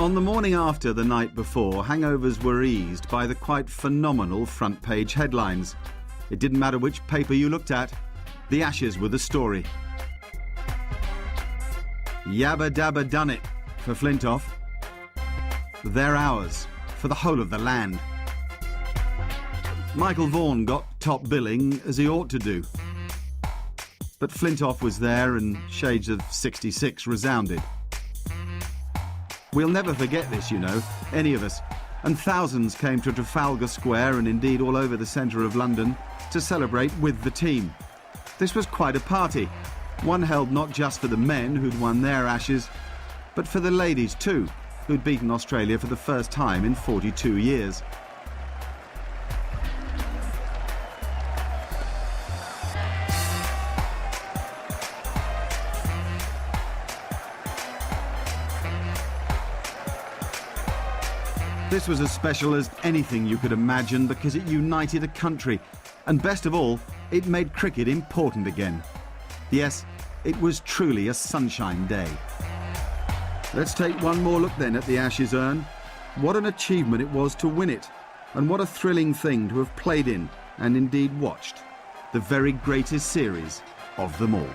On the morning after the night before, hangovers were eased by the quite phenomenal front-page headlines. It didn't matter which paper you looked at, the Ashes were the story. Yabba dabba done it for Flintoff. They're ours for the whole of the land. Michael Vaughan got top billing as he ought to do. But Flintoff was there and shades of 66 resounded. We'll never forget this, you know, any of us, and thousands came to Trafalgar Square and indeed all over the centre of London to celebrate with the team. This was quite a party, one held not just for the men who'd won their Ashes, but for the ladies too, who'd beaten Australia for the first time in 42 years. This was as special as anything you could imagine because it united a country, and best of all, it made cricket important again. Yes, it was truly a sunshine day. Let's take one more look then at the Ashes urn. What an achievement it was to win it, and what a thrilling thing to have played in, and indeed watched, the very greatest series of them all.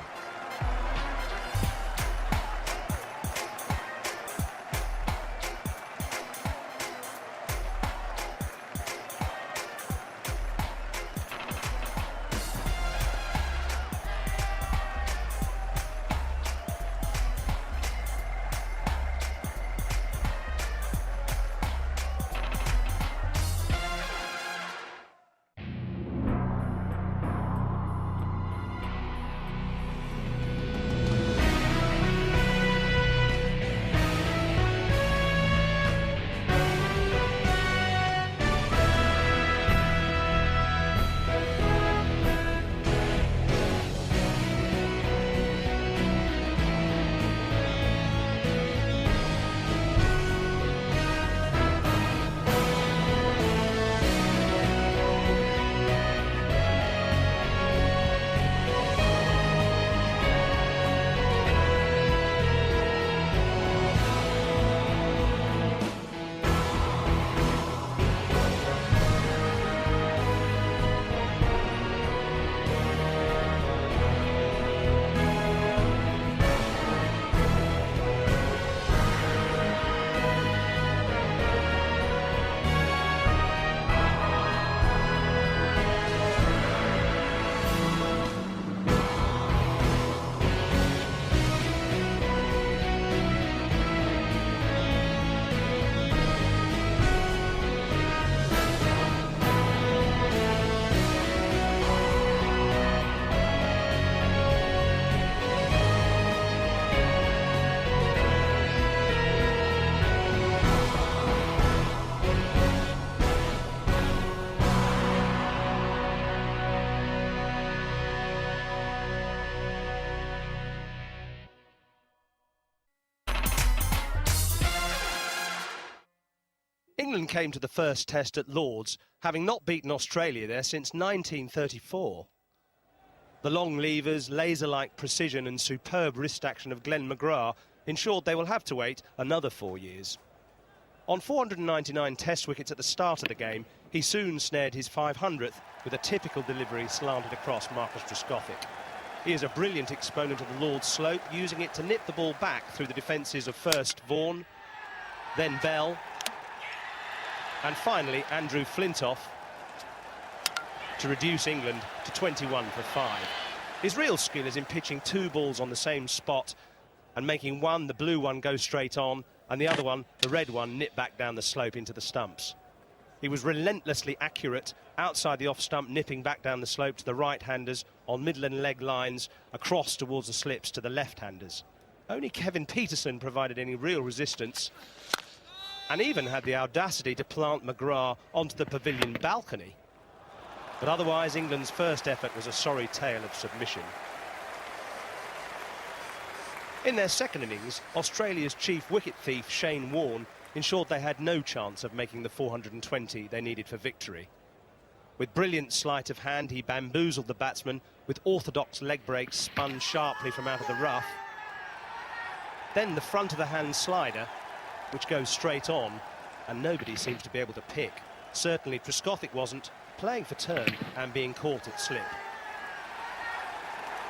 England came to the first test at Lord's, having not beaten Australia there since 1934. The long levers, laser-like precision and superb wrist action of Glenn McGrath ensured they will have to wait another 4 years. On 499 test wickets at the start of the game, he soon snared his 500th with a typical delivery slanted across Marcus Trescothick. He is a brilliant exponent of the Lord's slope, using it to nip the ball back through the defences of first Vaughan, then Bell, and finally Andrew Flintoff to reduce England to 21 for 5. His real skill is in pitching two balls on the same spot and making one, the blue one, go straight on, and the other one, the red one, nip back down the slope into the stumps. He was relentlessly accurate outside the off-stump, nipping back down the slope to the right-handers on middle and leg lines, across towards the slips to the left-handers. Only Kevin Peterson provided any real resistance, and even had the audacity to plant McGrath onto the pavilion balcony. But otherwise, England's first effort was a sorry tale of submission. In their second innings, Australia's chief wicket thief, Shane Warne, ensured they had no chance of making the 420 they needed for victory. With brilliant sleight of hand, he bamboozled the batsman with orthodox leg breaks spun sharply from out of the rough. Then the front of the hand slider which goes straight on, and nobody seems to be able to pick. Certainly Trescothick wasn't, playing for turn and being caught at slip.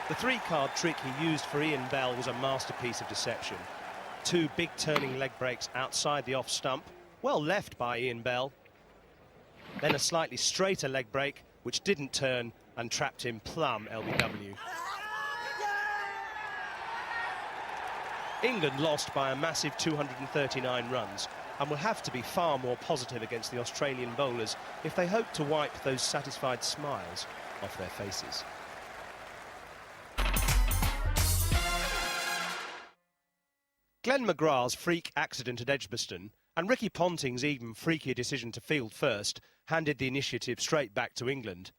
The three-card trick he used for Ian Bell was a masterpiece of deception. Two big turning leg breaks outside the off stump, well left by Ian Bell. Then a slightly straighter leg break, which didn't turn and trapped him plumb LBW. England lost by a massive 239 runs and will have to be far more positive against the Australian bowlers if they hope to wipe those satisfied smiles off their faces. Glenn McGrath's freak accident at Edgbaston and Ricky Ponting's even freakier decision to field first handed the initiative straight back to England.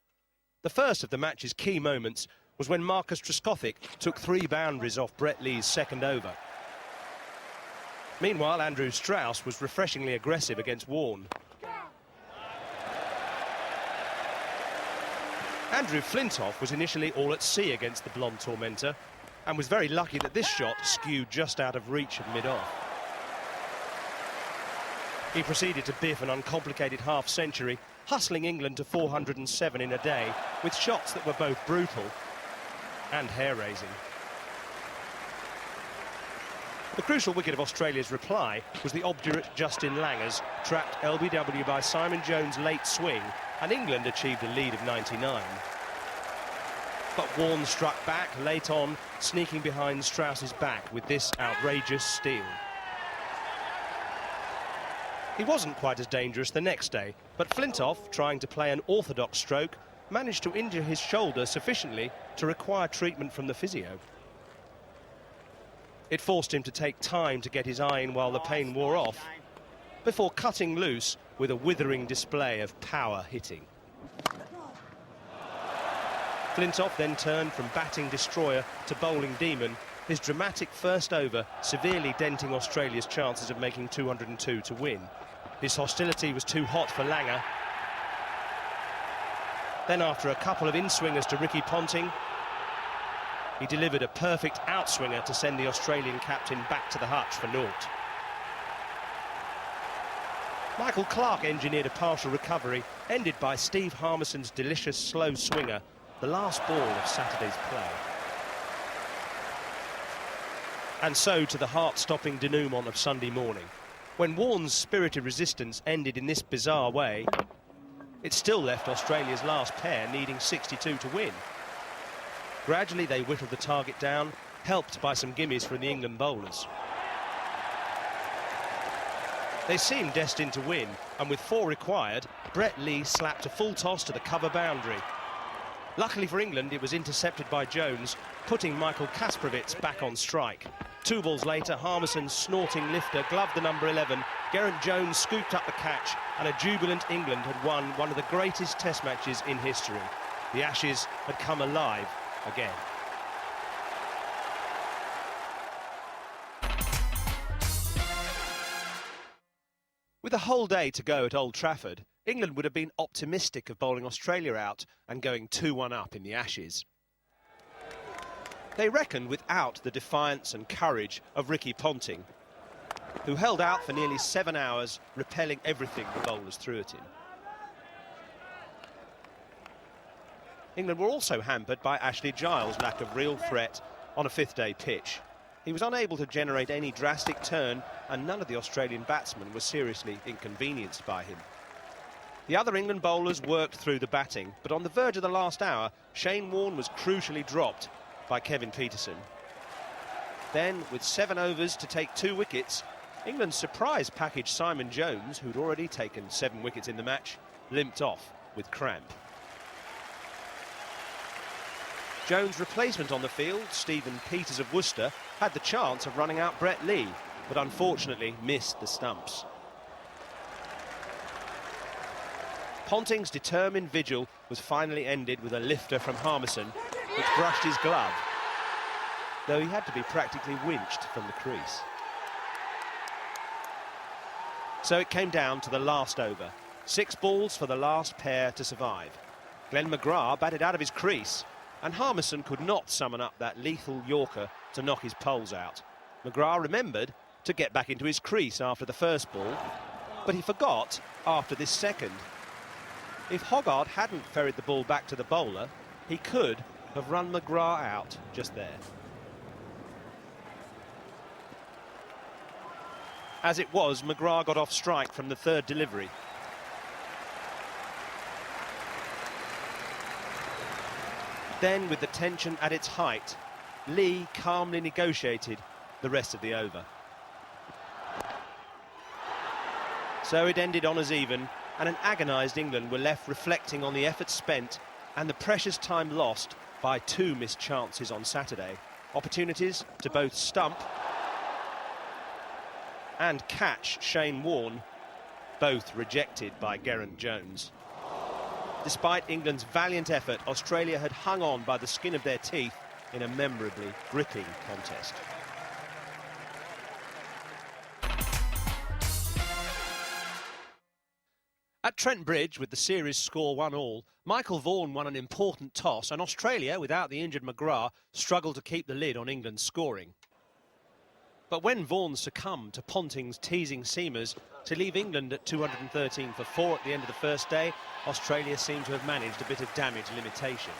The first of the match's key moments was when Marcus Trescothick took 3 boundaries off Brett Lee's second over. Meanwhile, Andrew Strauss was refreshingly aggressive against Warne. Andrew Flintoff was initially all at sea against the blonde tormentor and was very lucky that this shot skewed just out of reach of mid-off. He proceeded to biff an uncomplicated half-century, hustling England to 407 in a day, with shots that were both brutal and hair-raising. The crucial wicket of Australia's reply was the obdurate Justin Langer's trapped LBW by Simon Jones' late swing, and England achieved a lead of 99. But Warne struck back late on, sneaking behind Strauss's back with this outrageous steal. He wasn't quite as dangerous the next day, but Flintoff, trying to play an orthodox stroke, managed to injure his shoulder sufficiently to require treatment from the physio. It forced him to take time to get his eye in while the pain wore off, before cutting loose with a withering display of power hitting. Flintoff then turned from batting destroyer to bowling demon, his dramatic first over severely denting Australia's chances of making 202 to win. His hostility was too hot for Langer. Then after a couple of in-swingers to Ricky Ponting, he delivered a perfect outswinger to send the Australian captain back to the hutch for naught. Michael Clarke engineered a partial recovery, ended by Steve Harmison's delicious slow swinger, the last ball of Saturday's play. And so to the heart-stopping denouement of Sunday morning. When Warne's spirited resistance ended in this bizarre way, it still left Australia's last pair needing 62 to win. Gradually they whittled the target down, helped by some gimmies from the England bowlers. They seemed destined to win, and with 4 required, Brett Lee slapped a full toss to the cover boundary. Luckily for England, it was intercepted by Jones, putting Michael Kasprowicz back on strike. 2 balls later, Harmison's snorting lifter gloved the number 11. Geraint Jones scooped up the catch, and a jubilant England had won one of the greatest test matches in history. The Ashes had come alive again. With a whole day to go at Old Trafford, England would have been optimistic of bowling Australia out and going 2-1 up in the Ashes. They reckoned without the defiance and courage of Ricky Ponting, who held out for nearly 7 hours, repelling everything the bowlers threw at him. England were also hampered by Ashley Giles' lack of real threat on a 5th-day pitch. He was unable to generate any drastic turn, and none of the Australian batsmen were seriously inconvenienced by him. The other England bowlers worked through the batting, but on the verge of the last hour, Shane Warne was crucially dropped by Kevin Peterson. Then, with 7 overs to take 2 wickets, England's surprise package Simon Jones, who'd already taken 7 wickets in the match, limped off with cramp. Jones' replacement on the field, Stephen Peters of Worcester, had the chance of running out Brett Lee, but unfortunately missed the stumps. Ponting's determined vigil was finally ended with a lifter from Harmison, which brushed his glove, though he had to be practically winched from the crease. So it came down to the last over. 6 balls for the last pair to survive. Glenn McGrath batted out of his crease, and Harmison could not summon up that lethal Yorker to knock his poles out. McGrath remembered to get back into his crease after the first ball, but he forgot after this second. If Hoggard hadn't ferried the ball back to the bowler, he could have run McGrath out just there. As it was, McGrath got off strike from the third delivery. Then, with the tension at its height, Lee calmly negotiated the rest of the over. So it ended on as even, and an agonised England were left reflecting on the effort spent and the precious time lost by two missed chances on Saturday. Opportunities to both stump and catch Shane Warne, both rejected by Geraint Jones. Despite England's valiant effort, Australia had hung on by the skin of their teeth in a memorably gripping contest. At Trent Bridge, with the series score 1-1, Michael Vaughan won an important toss, and Australia, without the injured McGrath, struggled to keep the lid on England's scoring. But when Vaughan succumbed to Ponting's teasing seamers to leave England at 213 for 4 at the end of the first day, Australia seemed to have managed a bit of damage limitation.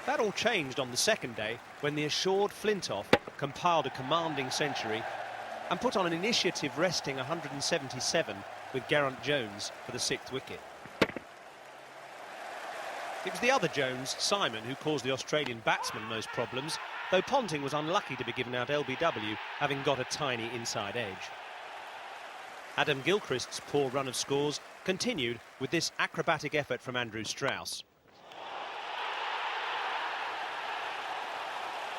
That all changed on the second day when the assured Flintoff compiled a commanding century and put on an initiative resting 177 with Geraint Jones for the 6th wicket. It was the other Jones, Simon, who caused the Australian batsmen most problems, though Ponting was unlucky to be given out LBW, having got a tiny inside edge. Adam Gilchrist's poor run of scores continued with this acrobatic effort from Andrew Strauss.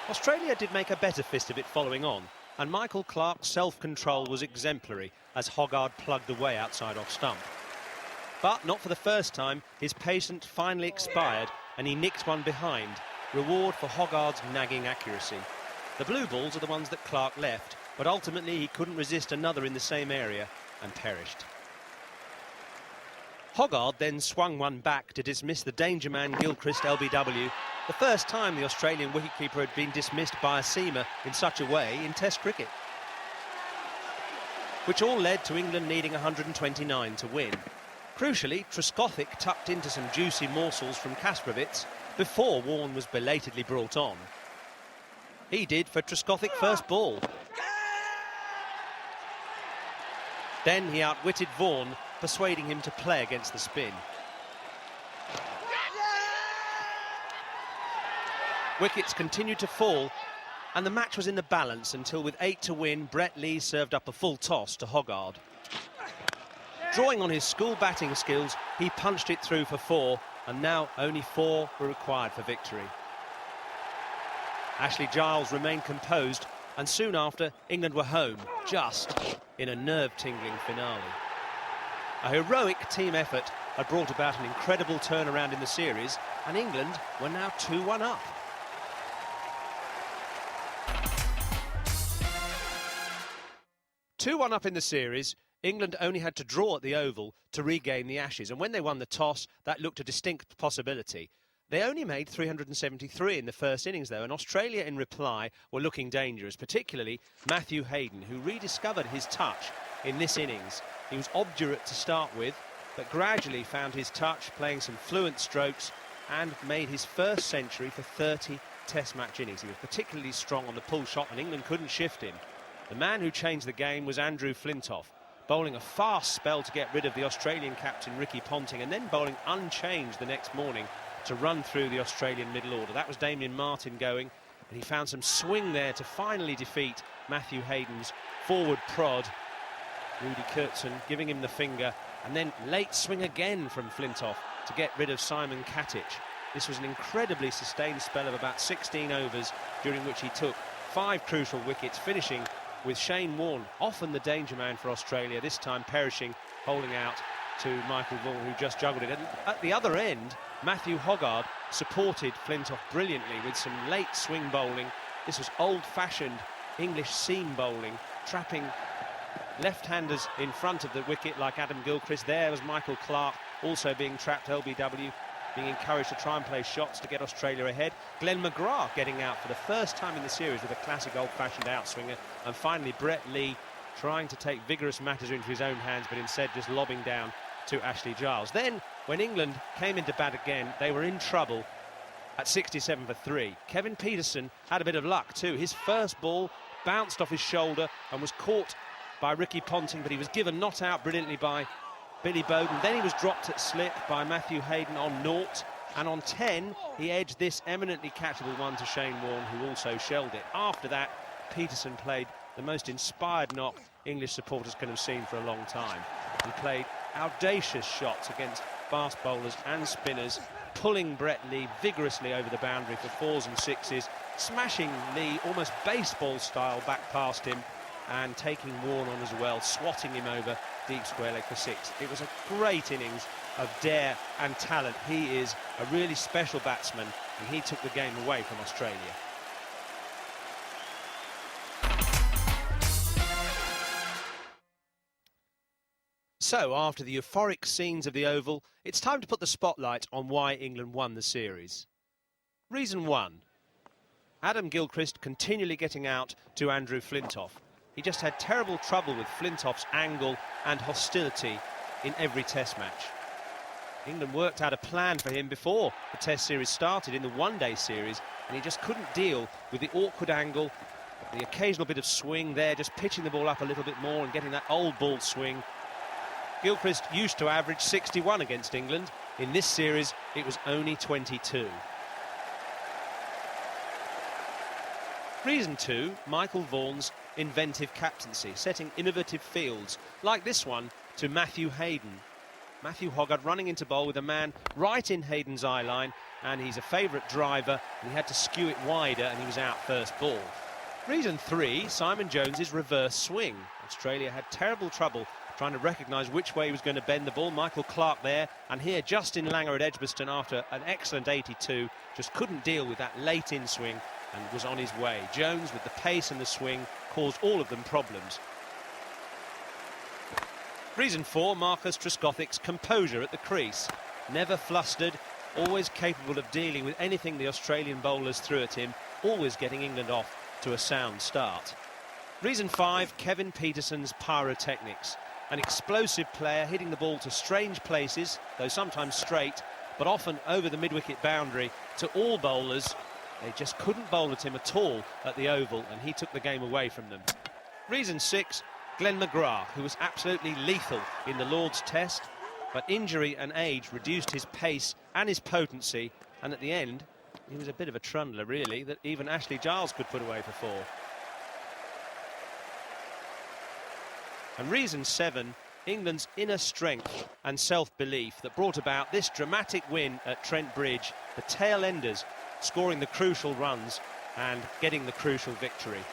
Australia did make a better fist of it following on, and Michael Clarke's self-control was exemplary as Hoggard plugged away outside off stump. But not for the first time, his patience finally expired and he nicked one behind, reward for Hoggard's nagging accuracy. The blue balls are the ones that Clarke left, but ultimately he couldn't resist another in the same area and perished. Hoggard then swung one back to dismiss the danger man Gilchrist LBW, the first time the Australian wicketkeeper had been dismissed by a seamer in such a way in Test cricket. Which all led to England needing 129 to win. Crucially, Trescothick tucked into some juicy morsels from Kasprowicz before Warne was belatedly brought on. He did for Trescothick first ball. Then he outwitted Vaughan, persuading him to play against the spin. Wickets continued to fall, and the match was in the balance until, with 8 to win, Brett Lee served up a full toss to Hoggard. Drawing on his school batting skills, he punched it through for 4, and now only 4 were required for victory. Ashley Giles remained composed, and soon after, England were home, just in a nerve-tingling finale. A heroic team effort had brought about an incredible turnaround in the series, and England were now 2-1 up. Two-1 up in the series, England only had to draw at the Oval to regain the Ashes, and when they won the toss, that looked a distinct possibility. They only made 373 in the first innings, though, and Australia, in reply, were looking dangerous, particularly Matthew Hayden, who rediscovered his touch in this innings. He was obdurate to start with, but gradually found his touch, playing some fluent strokes, and made his first century for 30 Test match innings. He was particularly strong on the pull shot, and England couldn't shift him. The man who changed the game was Andrew Flintoff, bowling a fast spell to get rid of the Australian captain Ricky Ponting, and then bowling unchanged the next morning to run through the Australian middle order. That was Damien Martin going, and he found some swing there to finally defeat Matthew Hayden's forward prod. Rudy Kurtzen giving him the finger, and then late swing again from Flintoff to get rid of Simon Katic. This was an incredibly sustained spell of about 16 overs, during which he took 5 crucial wickets, finishing with Shane Warne, often the danger man for Australia, this time perishing, bowling out to Michael Vaughan, who just juggled it. And at the other end, Matthew Hoggard supported Flintoff brilliantly with some late swing bowling. This was old-fashioned English seam bowling, trapping left-handers in front of the wicket like Adam Gilchrist. There was Michael Clarke also being trapped, LBW. being encouraged to try and play shots to get Australia ahead. Glenn McGrath getting out for the first time in the series with a classic old-fashioned outswinger. And finally, Brett Lee trying to take vigorous matters into his own hands, but instead just lobbing down to Ashley Giles. Then, when England came into bat again, they were in trouble at 67 for 3. Kevin Pietersen had a bit of luck too. His first ball bounced off his shoulder and was caught by Ricky Ponting, but he was given not out brilliantly by Billy Bowden. Then he was dropped at slip by Matthew Hayden on 0, and on 10 he edged this eminently catchable one to Shane Warne, who also shelled it. After that, Pietersen played the most inspired knock English supporters can have seen for a long time. He played audacious shots against fast bowlers and spinners, pulling Brett Lee vigorously over the boundary for 4s and 6s, smashing Lee almost baseball style back past him, and taking Warne on as well, swatting him over deep square leg for 6. It was a great innings of dare and talent. He is a really special batsman, and he took the game away from Australia. So, after the euphoric scenes of the Oval, it's time to put the spotlight on why England won the series. Reason 1. Adam Gilchrist continually getting out to Andrew Flintoff. He just had terrible trouble with Flintoff's angle and hostility in every test match. England worked out a plan for him before the test series started in the one-day series, and he just couldn't deal with the awkward angle, the occasional bit of swing there, just pitching the ball up a little bit more and getting that old ball swing. Gilchrist used to average 61 against England. In this series, it was only 22. Reason 2, Michael Vaughan's inventive captaincy, setting innovative fields, like this one to Matthew Hayden. Matthew Hoggard running into bowl with a man right in Hayden's eye line, and he's a favourite driver, and he had to skew it wider, and he was out first ball. Reason 3, Simon Jones's reverse swing. Australia had terrible trouble trying to recognise which way he was going to bend the ball. Michael Clarke there, and here Justin Langer at Edgbaston after an excellent 82 just couldn't deal with that late in swing and was on his way. Jones, with the pace and the swing, caused all of them problems. Reason 4, Marcus Trescothick's composure at the crease. Never flustered, always capable of dealing with anything the Australian bowlers threw at him, always getting England off to a sound start. Reason 5, Kevin Pietersen's pyrotechnics. An explosive player hitting the ball to strange places, though sometimes straight, but often over the mid-wicket boundary to all bowlers. They just couldn't bowl at him at all at the Oval, and he took the game away from them. Reason 6, Glenn McGrath, who was absolutely lethal in the Lord's Test, but injury and age reduced his pace and his potency, and at the end, he was a bit of a trundler, really, that even Ashley Giles could put away for 4. And reason 7, England's inner strength and self-belief that brought about this dramatic win at Trent Bridge, the tail enders scoring the crucial runs and getting the crucial victory.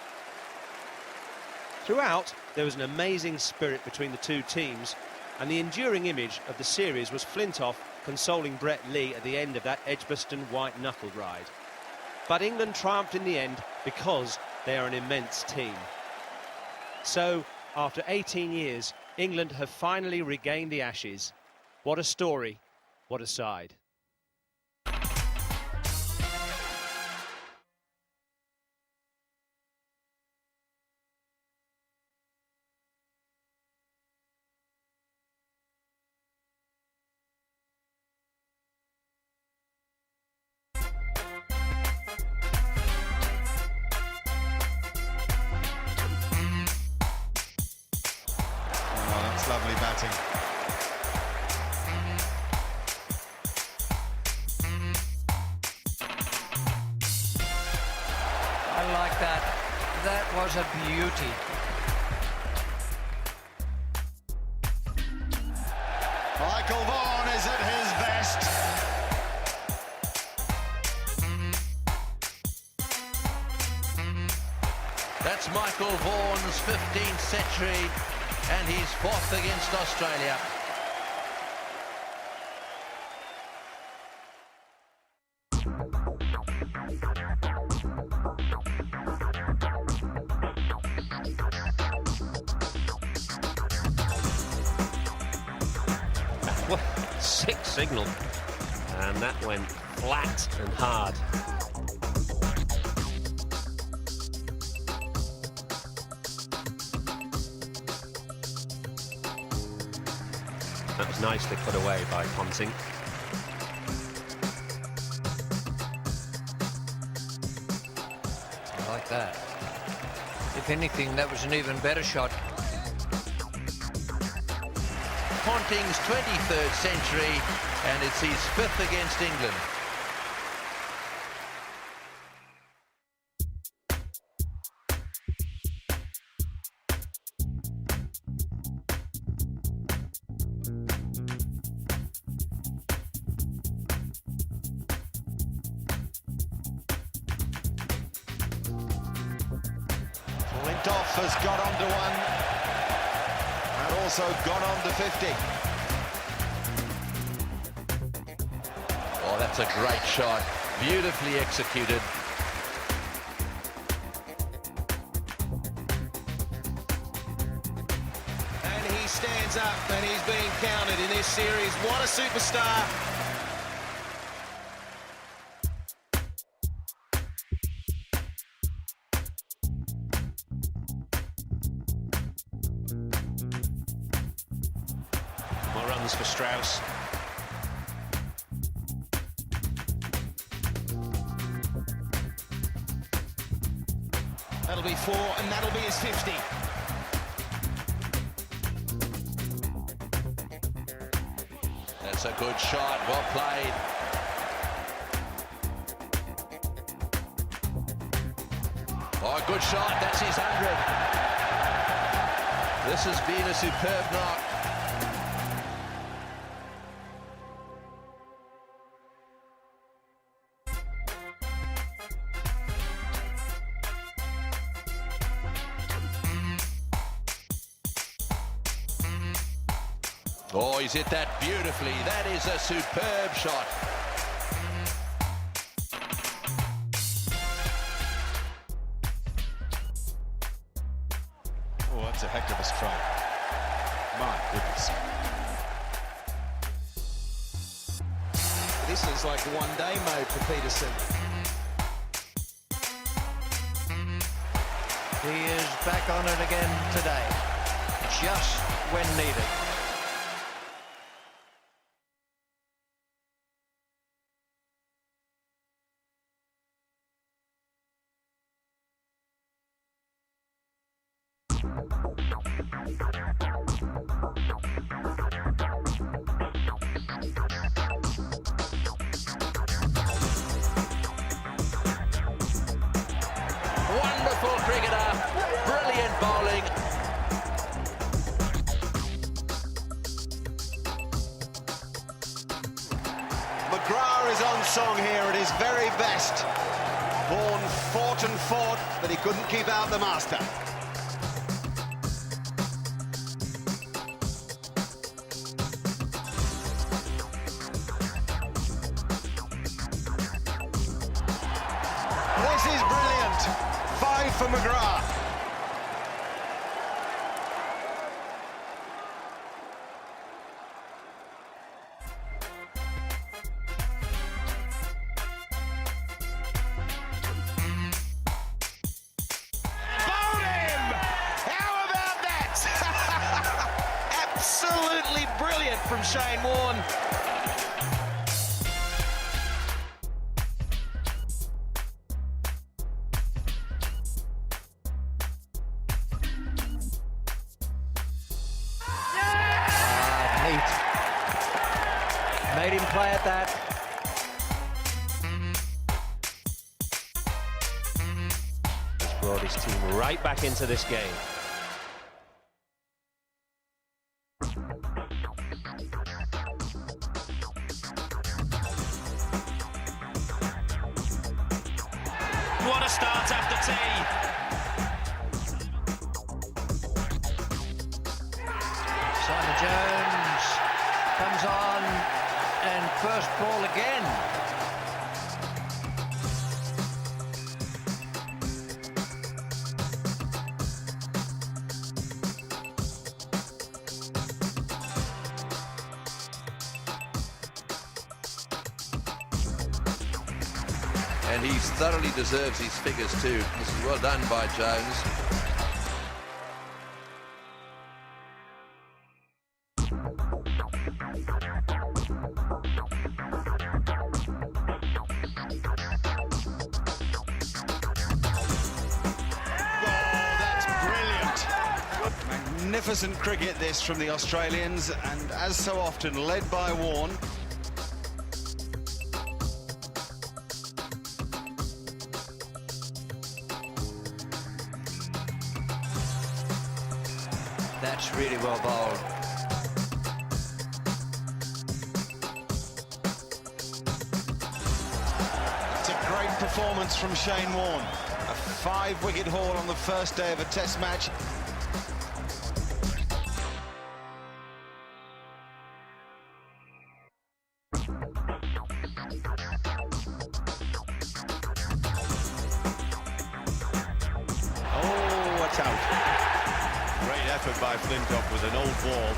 Throughout, there was an amazing spirit between the two teams, and the enduring image of the series was Flintoff consoling Brett Lee at the end of that Edgbaston white-knuckle ride. But England triumphed in the end because they are an immense team. So, after 18 years, England have finally regained the Ashes. What a story, what a side. Lovely batting. I like that. That was a beauty. Michael Vaughan is at his best. That's Michael Vaughan's 15th century. And he's 4th against Australia. What sick signal. And that went flat and hard. That was nicely put away by Ponting. I like that. If anything, that was an even better shot. Ponting's 23rd century, and it's his 5th against England. Flintoff has got onto one and also got onto 50. Oh, that's a great shot. Beautifully executed. And he stands up and he's being counted in this series. What a superstar. More runs for Strauss. That'll be 4 and that'll be his 50. That's a good shot. Well played. Oh, good shot. That's his 100. This has been a superb knock. Oh, he's hit that beautifully. That is a superb shot. Oh, that's a heck of a strike. My goodness. This is like one-day mode for Peterson. He is back on it again today, just when needed. Wonderful cricketer, brilliant bowling. McGrath is on song here at his very best. Bourne fought and fought, but he couldn't keep out the master. This is brilliant. 5 for McGrath. Bowled him! How about that? Absolutely brilliant from Shane Warne. Made him play at that. He's brought his team right back into this game. What a start after tea. Simon Jones comes on and first ball again. And he thoroughly deserves his figures too. This is well done by Jones. Magnificent cricket this from the Australians, and as so often led by Warne. That's really well bowled. It's a great performance from Shane Warne. A 5-wicket haul on the first day of a test match. Great effort by Flintoff with an old ball.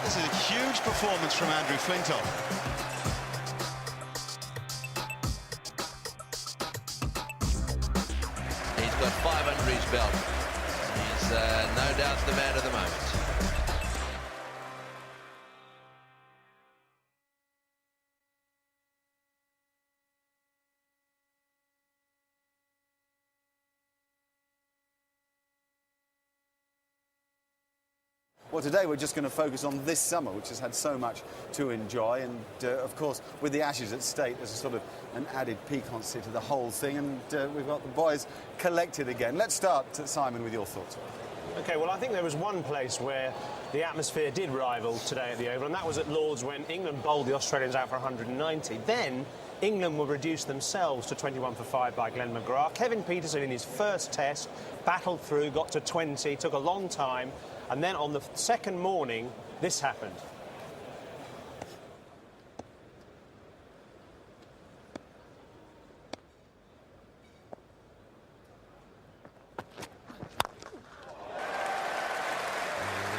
This is a huge performance from Andrew Flintoff. He's got 5 under his belt. He's no doubt the man of the moment. Well, today we're just going to focus on this summer, which has had so much to enjoy. And, of course, with the Ashes at stake, there's a sort of an added piquancy to the whole thing. And we've got the boys collected again. Let's start, Simon, with your thoughts. OK, well, I think there was one place where the atmosphere did rival today at the Oval, and that was at Lord's when England bowled the Australians out for 190. Then England will reduce themselves to 21 for 5 by Glenn McGrath. Kevin Peterson, in his first test, battled through, got to 20, took a long time. And then on the second morning, this happened.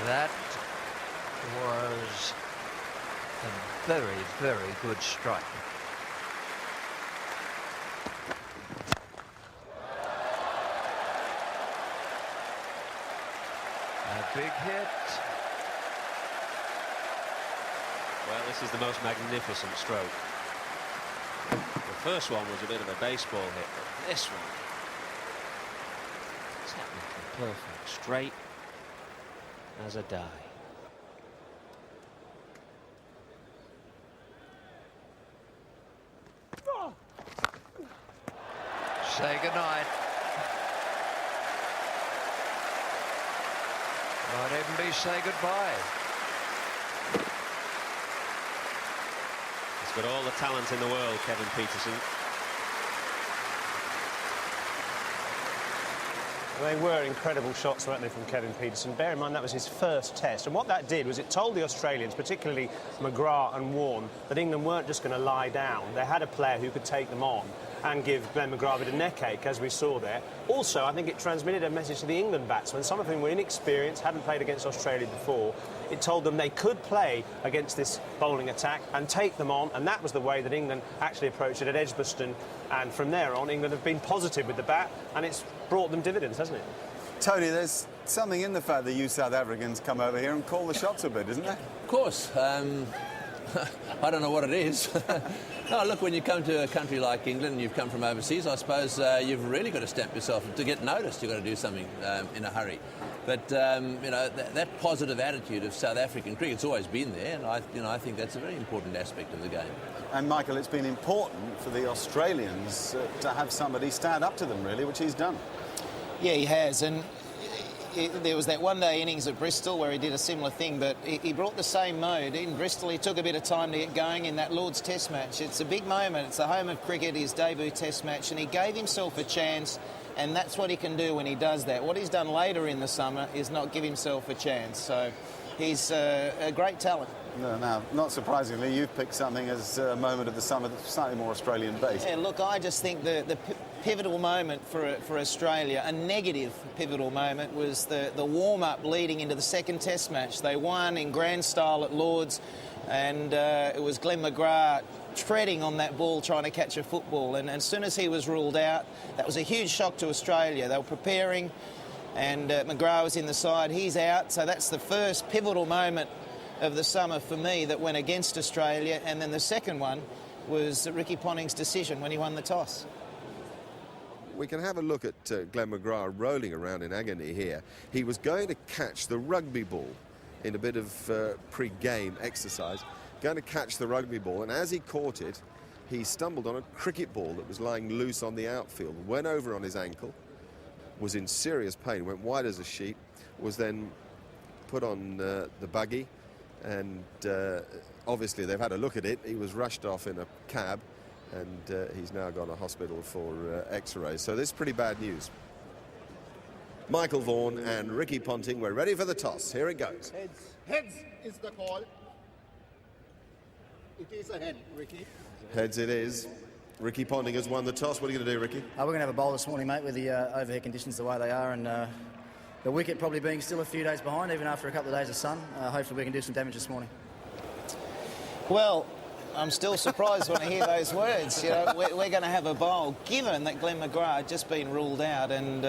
That was a very, very good strike. A big hit. Well, this is the most magnificent stroke. The first one was a bit of a baseball hit, but this one is technically perfect, straight as a die. Say goodnight. Might even be say goodbye. He's got all the talent in the world, Kevin Peterson. They were incredible shots, weren't they, from Kevin Peterson? Bear in mind that was his first test, and what that did was it told the Australians, particularly McGrath and Warne, that England weren't just going to lie down. They had a player who could take them on and give Glenn McGrath a bit of neck-ache, as we saw there. Also, I think it transmitted a message to the England batsmen, some of whom were inexperienced, hadn't played against Australia before. It told them they could play against this bowling attack and take them on, and that was the way that England actually approached it at Edgbaston. And from there on, England have been positive with the bat, and it's brought them dividends, hasn't it? Tony, there's something in the fact that you South Africans come over here and call the shots a bit, isn't there? Of course. I don't know what it is. No, look, when you come to a country like England and you've come from overseas, I suppose you've really got to stamp yourself. To get noticed, you've got to do something in a hurry. But, you know, that positive attitude of South African cricket's always been there, and I think that's a very important aspect of the game. And, Michael, it's been important for the Australians to have somebody stand up to them, really, which he's done. Yeah, he has, and there was that one-day innings at Bristol where he did a similar thing, but he brought the same mode. In Bristol, he took a bit of time to get going in that Lord's Test match. It's a big moment. It's the home of cricket, his debut Test match, and he gave himself a chance, and that's what he can do when he does that. What he's done later in the summer is not give himself a chance. So He's a great talent. No, now, not surprisingly, you've picked something as a moment of the summer that's slightly more Australian-based. Yeah, look, I just think the pivotal moment for Australia, a negative pivotal moment, was the warm-up leading into the second Test match. They won in grand style at Lord's, and it was Glenn McGrath treading on that ball trying to catch a football. And as soon as he was ruled out, that was a huge shock to Australia. They were preparing, and McGrath was in the side. He's out, so that's the first pivotal moment of the summer for me that went against Australia. And then the second one was Ricky Ponting's decision when he won the toss. We can have a look at Glenn McGrath rolling around in agony here. He was going to catch the rugby ball in a bit of pre-game exercise, going to catch the rugby ball, and as he caught it, he stumbled on a cricket ball that was lying loose on the outfield, went over on his ankle, was in serious pain, went white as a sheet, was then put on the buggy, and obviously they've had a look at it. He was rushed off in a cab, and he's now gone to hospital for x-rays. So this is pretty bad news. Michael Vaughan and Ricky Ponting, we're ready for the toss. Here it goes. Heads. Heads is the call. It is a head, Ricky. Heads it is. Ricky Ponting has won the toss. What are you going to do, Ricky? We're going to have a bowl this morning, mate, with the overhead conditions the way they are, and the wicket probably being still a few days behind, even after a couple of days of sun. Hopefully we can do some damage this morning. Well, I'm still surprised when I hear those words. You know, we're going to have a bowl, given that Glenn McGrath had just been ruled out, and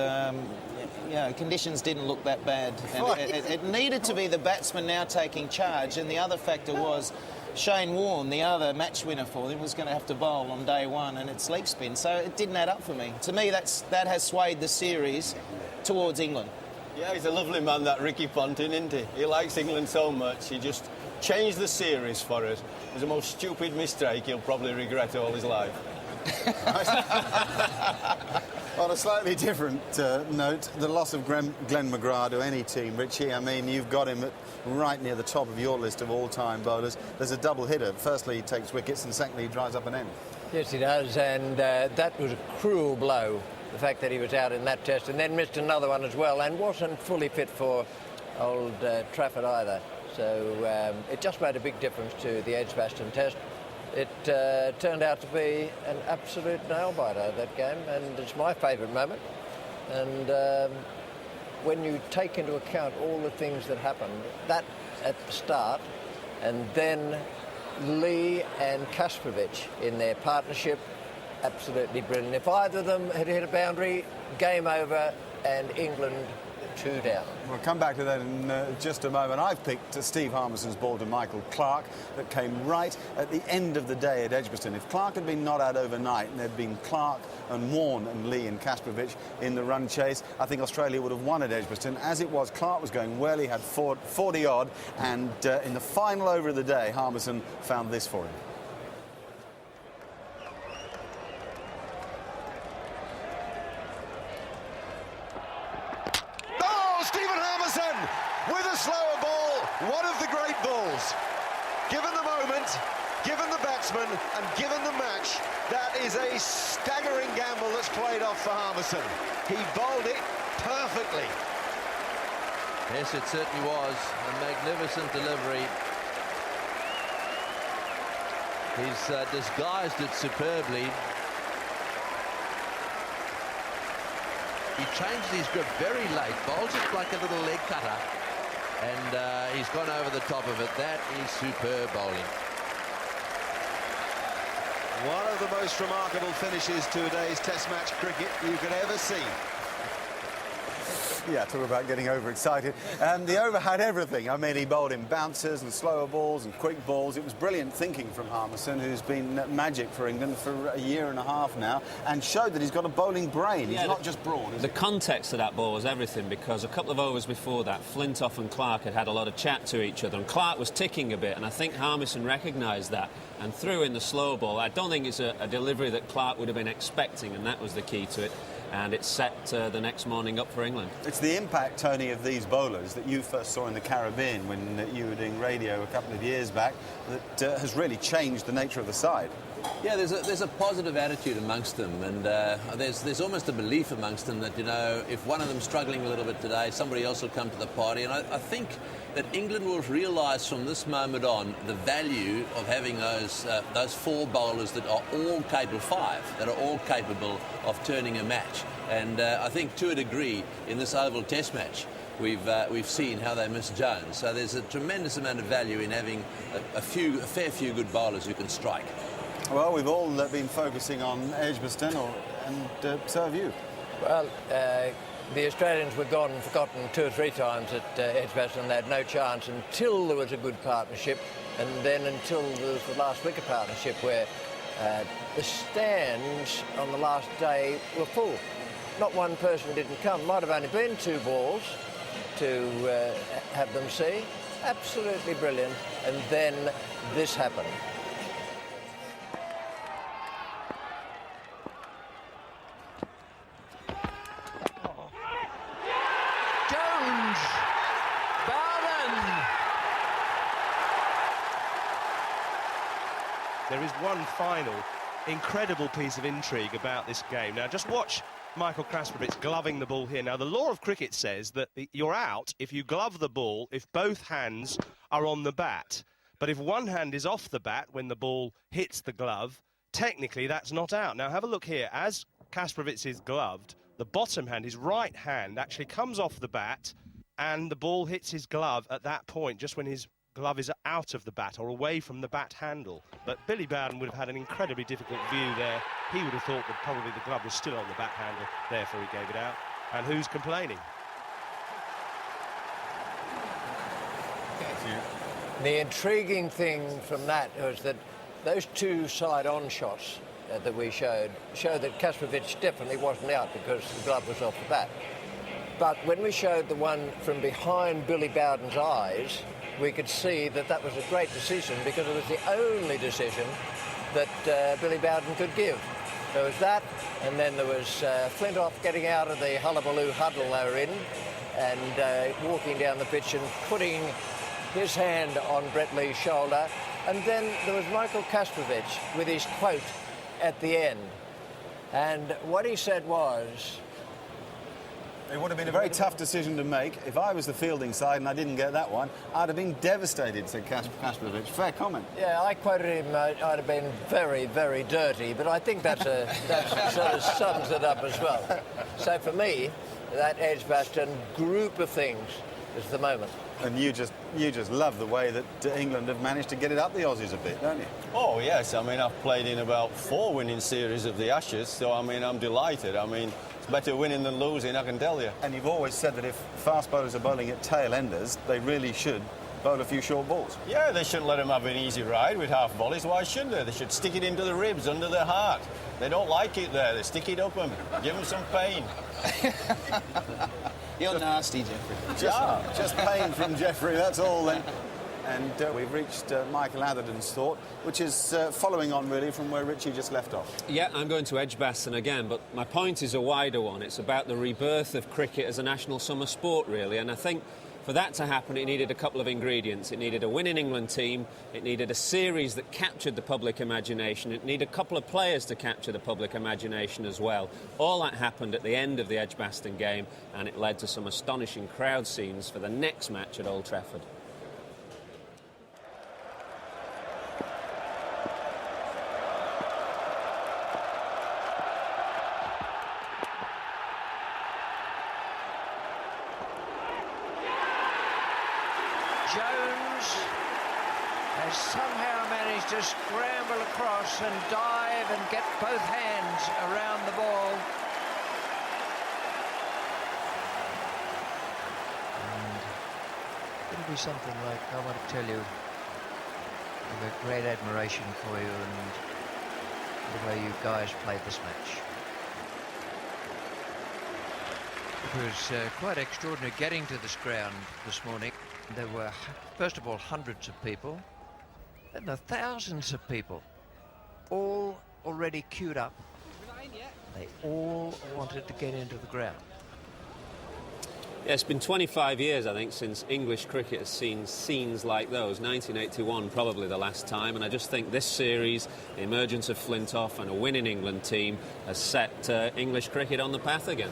you know, conditions didn't look that bad. And it needed to be the batsman now taking charge, and the other factor was Shane Warne, the other match winner for them, was going to have to bowl on day one, and it's leg spin, so it didn't add up for me. To me, that has swayed the series towards England. Yeah, he's a lovely man, that Ricky Ponting, isn't he? He likes England so much. He just changed the series for us. It was the most stupid mistake he'll probably regret all his life. On a slightly different note, the loss of Glenn McGrath to any team, Richie, I mean, you've got him right near the top of your list of all-time bowlers. There's a double hitter. Firstly, he takes wickets, and secondly, he drives up an end. Yes, he does, and that was a cruel blow, the fact that he was out in that test, and then missed another one as well, and wasn't fully fit for old Trafford either. So it just made a big difference to the Edgbaston test. It turned out to be an absolute nail-biter, that game, and it's my favourite moment. And when you take into account all the things that happened, that at the start, and then Lee and Kasparovich in their partnership, absolutely brilliant. If either of them had hit a boundary, game over, and England 2 down. We'll come back to that in just a moment. I've picked Steve Harmison's ball to Michael Clarke that came right at the end of the day at Edgbaston. If Clarke had been not out overnight and there'd been Clarke and Warne and Lee and Kasparovich in the run chase, I think Australia would have won at Edgbaston. As it was, Clarke was going well. He had 40-odd, and in the final over of the day, Harmison found this for him. With a slower ball, one of the great balls. Given the moment, given the batsman, and given the match, that is a staggering gamble that's played off for Harmison. He bowled it perfectly. Yes, it certainly was a magnificent delivery. He's disguised it superbly. He changed his grip very late, bowls it like a little leg cutter, and he's gone over the top of it. That is superb bowling. One of the most remarkable finishes to a day's Test match cricket you could ever see. Yeah, talk about getting overexcited. The over had everything. I mean, he bowled in bouncers and slower balls and quick balls. It was brilliant thinking from Harmison, who's been magic for England for a year and a half now, and showed that he's got a bowling brain. He's not just broad. The context of that ball was everything, because a couple of overs before that, Flintoff and Clarke had a lot of chat to each other, and Clarke was ticking a bit, and I think Harmison recognised that and threw in the slow ball. I don't think it's a delivery that Clarke would have been expecting, and that was the key to it. And it set the next morning up for England. It's the impact, Tony, of these bowlers that you first saw in the Caribbean when you were doing radio a couple of years back that has really changed the nature of the side. Yeah, there's a positive attitude amongst them, and there's almost a belief amongst them that, you know, if one of them's struggling a little bit today, somebody else will come to the party. And I think that England will realise from this moment on the value of having those four bowlers that are all capable, five, that are all capable of turning a match. And I think to a degree in this Oval Test match, we've seen how they miss Jones. So there's a tremendous amount of value in having a fair few good bowlers who can strike. Well, we've all been focusing on Edgbaston, and so have you. Well, the Australians were gone and forgotten 2 or 3 times at Edgbaston. They had no chance until there was a good partnership, and then until there was the last wicket partnership where the stands on the last day were full. Not one person didn't come. Might have only been 2 balls to have them see. Absolutely brilliant. And then this happened. There is one final incredible piece of intrigue about this game. Now, just watch Michael Kasparovich gloving the ball here. Now, the law of cricket says that you're out if you glove the ball if both hands are on the bat. But if one hand is off the bat when the ball hits the glove, technically that's not out. Now, have a look here. As Kasparovich is gloved, the bottom hand, his right hand, actually comes off the bat, and the ball hits his glove at that point, just when his glove is out of the bat or away from the bat handle. But Billy Bowden would have had an incredibly difficult view there. He would have thought that probably the glove was still on the bat handle, therefore he gave it out. And who's complaining? The intriguing thing from that was that those 2 side-on shots that we showed that Kasparovich definitely wasn't out because the glove was off the bat. But when we showed the one from behind Billy Bowden's eyes, we could see that that was a great decision because it was the only decision that Billy Bowden could give. There was that, and then there was Flintoff getting out of the hullabaloo huddle they were in and walking down the pitch and putting his hand on Brett Lee's shoulder. And then there was Michael Kasparovich with his quote at the end. And what he said was, it would have been a very tough decision to make. If I was the fielding side and I didn't get that one, I'd have been devastated, said Kasparovich. Fair comment. Yeah, I quoted him, I'd have been very, very dirty, but I think that sort of sums it up as well. So for me, that Edgbaston group of things is the moment. And you just love the way that England have managed to get it up the Aussies a bit, don't you? Oh, yes. I mean, I've played in about 4 winning series of the Ashes, so, I mean, I'm delighted. I mean, it's better winning than losing, I can tell you. And you've always said that if fast bowlers are bowling at tail enders, they really should bowl a few short balls. Yeah, they shouldn't let them have an easy ride with half volleys. Why should they? They should stick it into the ribs, under their heart. They don't like it there. They stick it up them. Give them some pain. You're nasty, Geoffrey. Just pain from Geoffrey, that's all then. And we've reached Michael Atherton's thought, which is following on really from where Richie just left off. Yeah, I'm going to Edgbaston again, but my point is a wider one. It's about the rebirth of cricket as a national summer sport, really, and I think for that to happen, it needed a couple of ingredients. It needed a winning England team, it needed a series that captured the public imagination, it needed a couple of players to capture the public imagination as well. All that happened at the end of the Edgbaston game, and it led to some astonishing crowd scenes for the next match at Old Trafford. Jones has somehow managed to scramble across and dive and get both hands around the ball. And it'll be something like, I want to tell you, I've got great admiration for you and the way you guys played this match. It was quite extraordinary getting to this ground this morning. There were, first of all, hundreds of people, and there were thousands of people, all already queued up. They all wanted to get into the ground. Yeah, it's been 25 years, I think, since English cricket has seen scenes like those. 1981 probably the last time, and I just think this series, the emergence of Flintoff and a winning England team has set English cricket on the path again.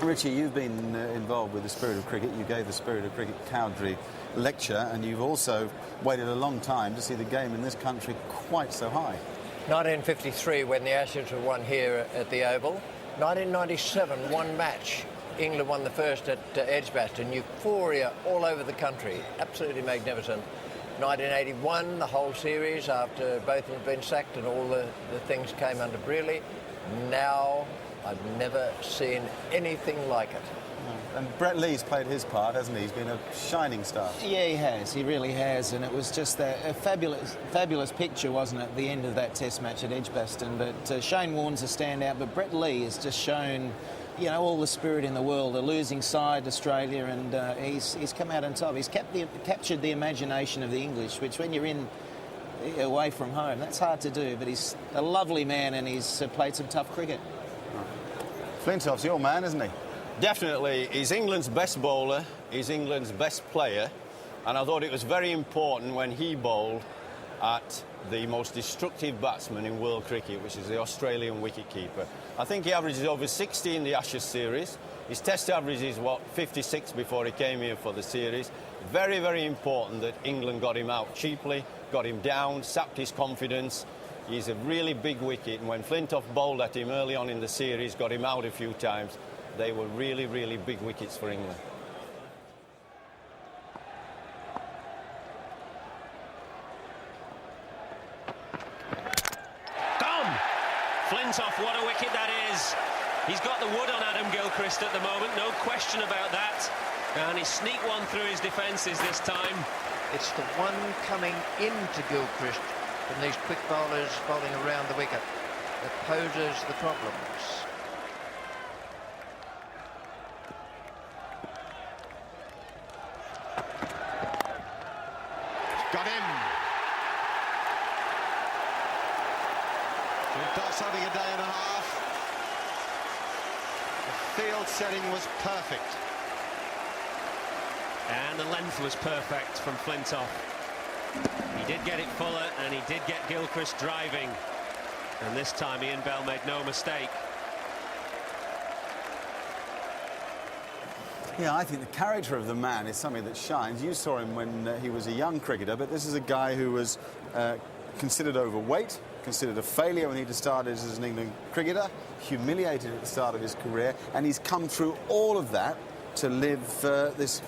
Richie, you've been involved with the Spirit of Cricket. You gave the Spirit of Cricket Cowdrey lecture, and you've also waited a long time to see the game in this country quite so high. 1953, when the Ashes were won here at the Oval. 1997, one match. England won the first at Edgbaston. Euphoria all over the country. Absolutely magnificent. 1981, the whole series after both of them had been sacked and all the things came under Brearley. Now, I've never seen anything like it. And Brett Lee's played his part, hasn't he? He's been a shining star. Yeah, he has. He really has. And it was just a fabulous picture, wasn't it, at the end of that Test match at Edgbaston. But Shane Warne's a standout. But Brett Lee has just shown, you know, all the spirit in the world. A losing side, Australia, and he's come out on top. He's captured the imagination of the English, which when you're away from home, that's hard to do. But he's a lovely man, and he's played some tough cricket. Flintoff's your man, isn't he? Definitely. He's England's best bowler, he's England's best player, and I thought it was very important when he bowled at the most destructive batsman in world cricket, which is the Australian wicketkeeper. I think he averages over 60 in the Ashes series. His test average is, 56 before he came here for the series. Very, very important that England got him out cheaply, got him down, sapped his confidence. He's a really big wicket, and when Flintoff bowled at him early on in the series, got him out a few times, they were really, really big wickets for England. Gone! Flintoff, what a wicket that is. He's got the wood on Adam Gilchrist at the moment, no question about that. And he sneaked one through his defences this time. It's the one coming into Gilchrist from these quick bowlers bowling around the wicket that poses the problems. Got him. Flintoff's having a day and a half. The field setting was perfect. And the length was perfect from Flintoff. He did get it fuller, and he did get Gilchrist driving. And this time Ian Bell made no mistake. Yeah, I think the character of the man is something that shines. You saw him when he was a young cricketer, but this is a guy who was considered overweight, considered a failure when he started as an England cricketer, humiliated at the start of his career, and he's come through all of that to live this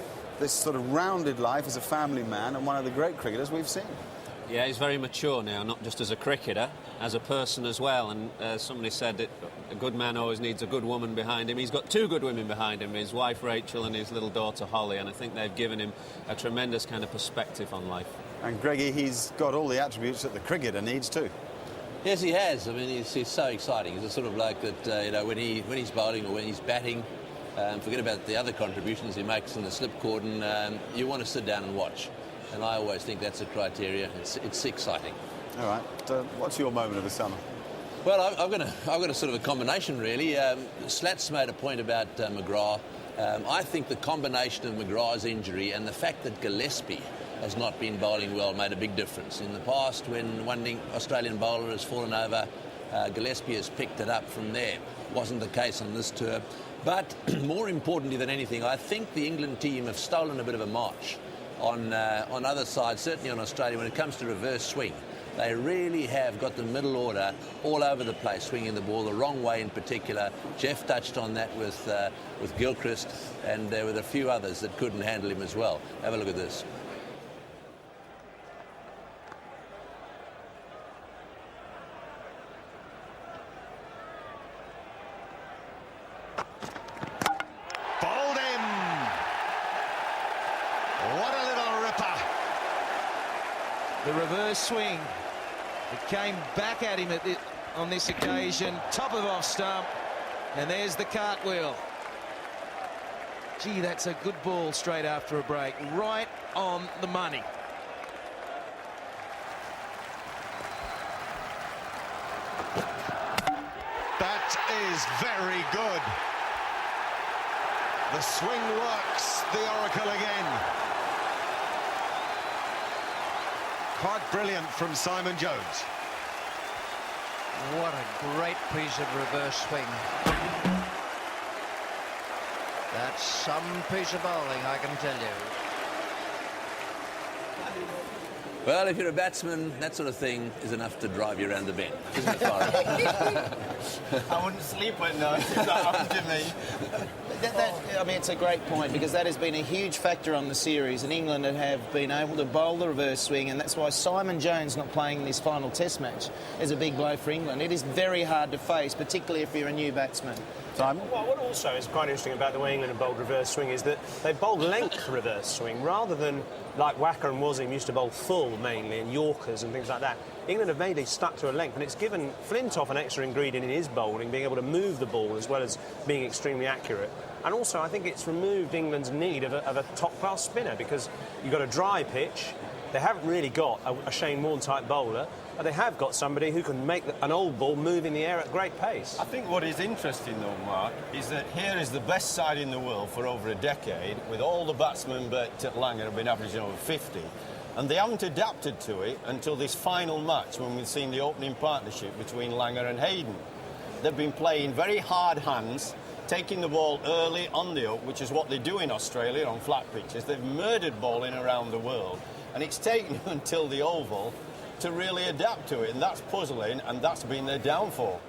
sort of rounded life as a family man and one of the great cricketers we've seen. Yeah, he's very mature now, not just as a cricketer, as a person as well. And somebody said that a good man always needs a good woman behind him. He's got two good women behind him, his wife Rachel and his little daughter Holly, and I think they've given him a tremendous kind of perspective on life. And Greggy, he's got all the attributes that the cricketer needs too. Yes, he has. I mean, he's so exciting. He's the sort of bloke that, you know, when he's bowling or when he's batting, forget about the other contributions he makes in the slip cordon, you want to sit down and watch. And I always think that's a criteria. It's exciting. All right. What's your moment of the summer? Well, I've got a sort of a combination, really. Slats made a point about McGrath. I think the combination of McGrath's injury and the fact that Gillespie has not been bowling well made a big difference. In the past, when one Australian bowler has fallen over, Gillespie has picked it up from there. Wasn't the case on this tour. But more importantly than anything, I think the England team have stolen a bit of a march on other sides, certainly on Australia, when it comes to reverse swing. They really have got the middle order all over the place, swinging the ball the wrong way in particular. Jeff touched on that with Gilchrist, and there were a few others that couldn't handle him as well. Have a look at this. Bowled him. What a little ripper. The reverse swing. It came back at him on this occasion. Top of off stump. And there's the cartwheel. Gee, that's a good ball straight after a break. Right on the money. That is very good. The swing works, the Oracle again. Quite brilliant from Simon Jones. What a great piece of reverse swing. That's some piece of bowling, I can tell you. Well, if you're a batsman, that sort of thing is enough to drive you around the bend, isn't it, Farah? I wouldn't sleep at night if that happened to me. I mean, it's a great point, because that has been a huge factor on the series, and England have been able to bowl the reverse swing, and that's why Simon Jones not playing in this final test match is a big blow for England. It is very hard to face, particularly if you're a new batsman. Simon? Well, what also is quite interesting about the way England have bowled reverse swing is that they bowled length reverse swing rather than like Wacker and Wasim used to bowl full mainly, and Yorkers and things like that. England have mainly stuck to a length, and it's given Flintoff an extra ingredient in his bowling, being able to move the ball as well as being extremely accurate. And also, I think it's removed England's need of a top-class spinner, because you've got a dry pitch. They haven't really got a Shane Warne-type bowler, but they have got somebody who can make an old ball move in the air at great pace. I think what is interesting, though, Mark, is that here is the best side in the world for over a decade, with all the batsmen but Langer have been averaging over 50. And they haven't adapted to it until this final match, when we've seen the opening partnership between Langer and Hayden. They've been playing very hard hands, taking the ball early on the up, which is what they do in Australia on flat pitches. They've murdered bowling around the world, and it's taken them until the Oval to really adapt to it, and that's puzzling, and that's been their downfall.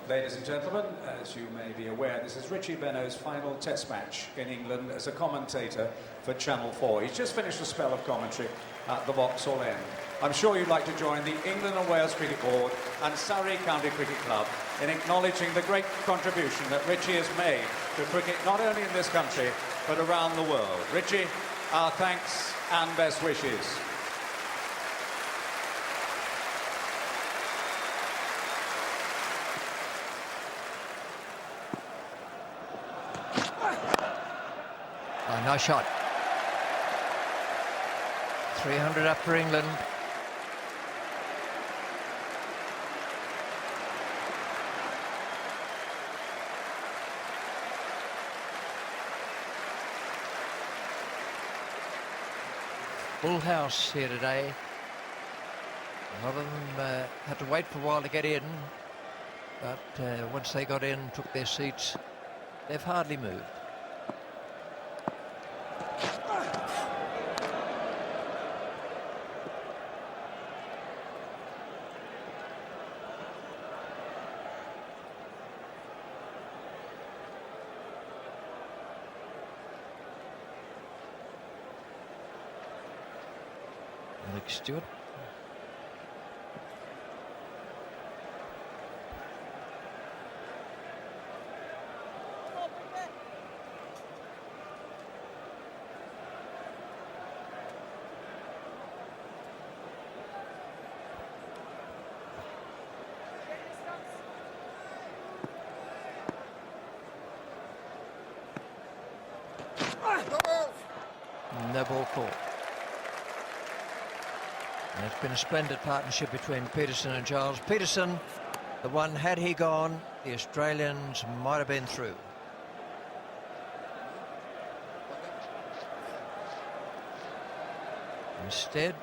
Ladies and gentlemen, as you may be aware, this is Richie Benaud's final test match in England as a commentator for Channel 4. He's just finished a spell of commentary at the Vauxhall End. I'm sure you'd like to join the England and Wales Cricket Board and Surrey County Cricket Club in acknowledging the great contribution that Richie has made to cricket not only in this country but around the world. Richie, our thanks and best wishes. Nice shot. 300 up for England. Full house here today. A lot of them had to wait for a while to get in, but once they got in, took their seats, they've hardly moved. Stewart. No ball call. And it's been a splendid partnership between Peterson and Giles. Peterson, the one, had he gone, the Australians might have been through. Instead,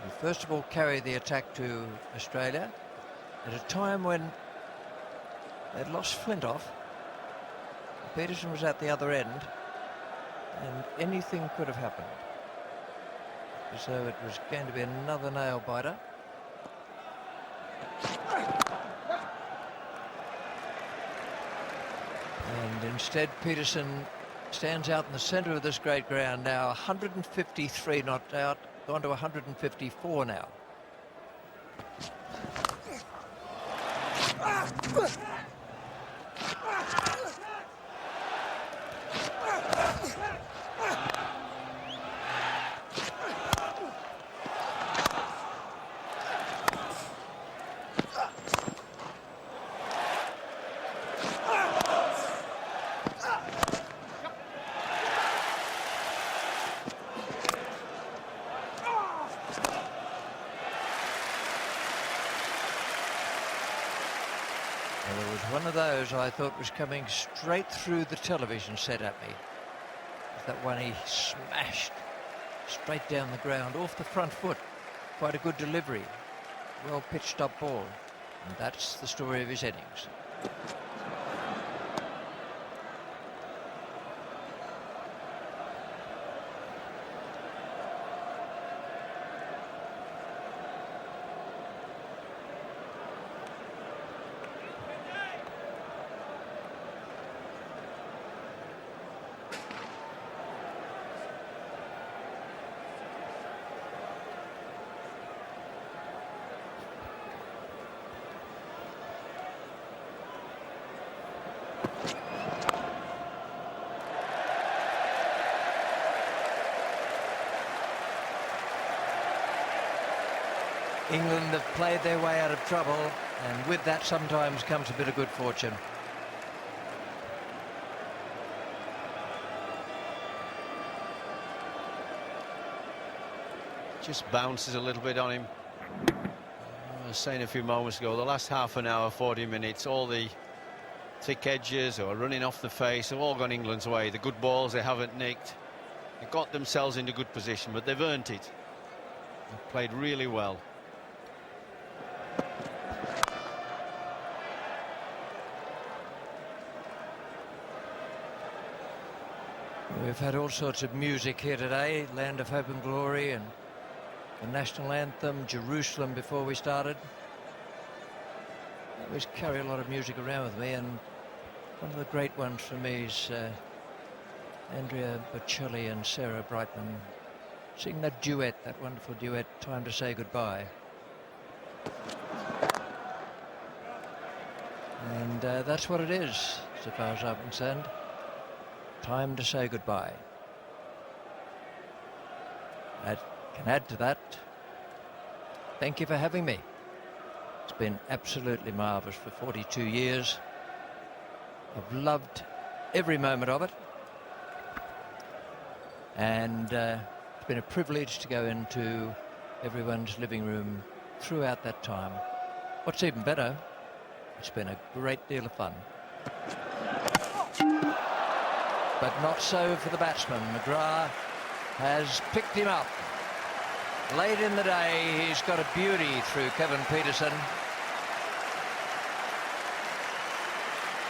he first of all carried the attack to Australia at a time when they'd lost Flintoff. Peterson was at the other end, and anything could have happened. So it was going to be another nail biter. And instead Peterson stands out in the centre of this great ground now. 153 not out, gone to 154 now. One of those I thought was coming straight through the television set at me. That one he smashed straight down the ground off the front foot. Quite a good delivery. Well pitched up ball. And that's the story of his innings. England have played their way out of trouble, and with that sometimes comes a bit of good fortune. Just bounces a little bit on him. I was saying a few moments ago, the last half an hour, 40 minutes, all the thick edges or running off the face have all gone England's way. The good balls they haven't nicked. They've got themselves into good position, but they've earned it. They've played really well. We've had all sorts of music here today. Land of Hope and Glory and the national anthem, Jerusalem, before we started. I always carry a lot of music around with me, and one of the great ones for me is Andrea Bocelli and Sarah Brightman sing that duet, that wonderful duet, Time to Say Goodbye. And that's what it is, so far as I'm concerned. Time to say goodbye. I can add to that, thank you for having me. It's been absolutely marvellous for 42 years. I've loved every moment of it. And it's been a privilege to go into everyone's living room throughout that time. What's even better, it's been a great deal of fun. But not so for the batsman. McGrath has picked him up. Late in the day, he's got a beauty through Kevin Peterson.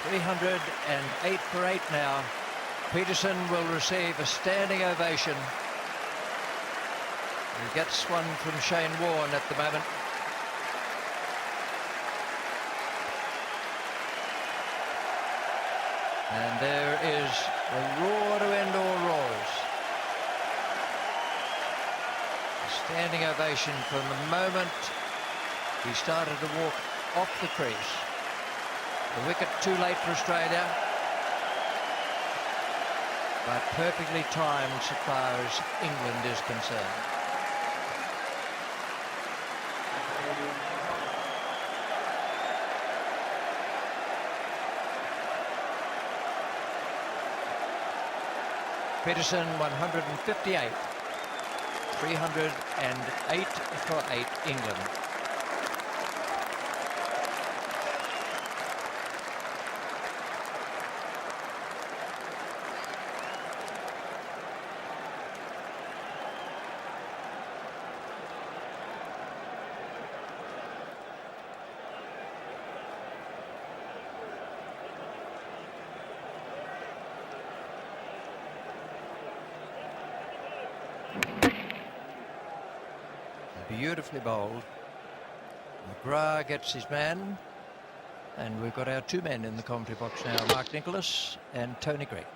308 for 8 now. Peterson will receive a standing ovation. He gets one from Shane Warne at the moment. And there is a roar to end all roars. A standing ovation from the moment he started to walk off the crease. The wicket too late for Australia, but perfectly timed so far as England is concerned. Peterson 158, 308 for 8 England. Beautifully bowled. McGrath gets his man, and we've got our two men in the commentary box now, Mark Nicholas and Tony Greig.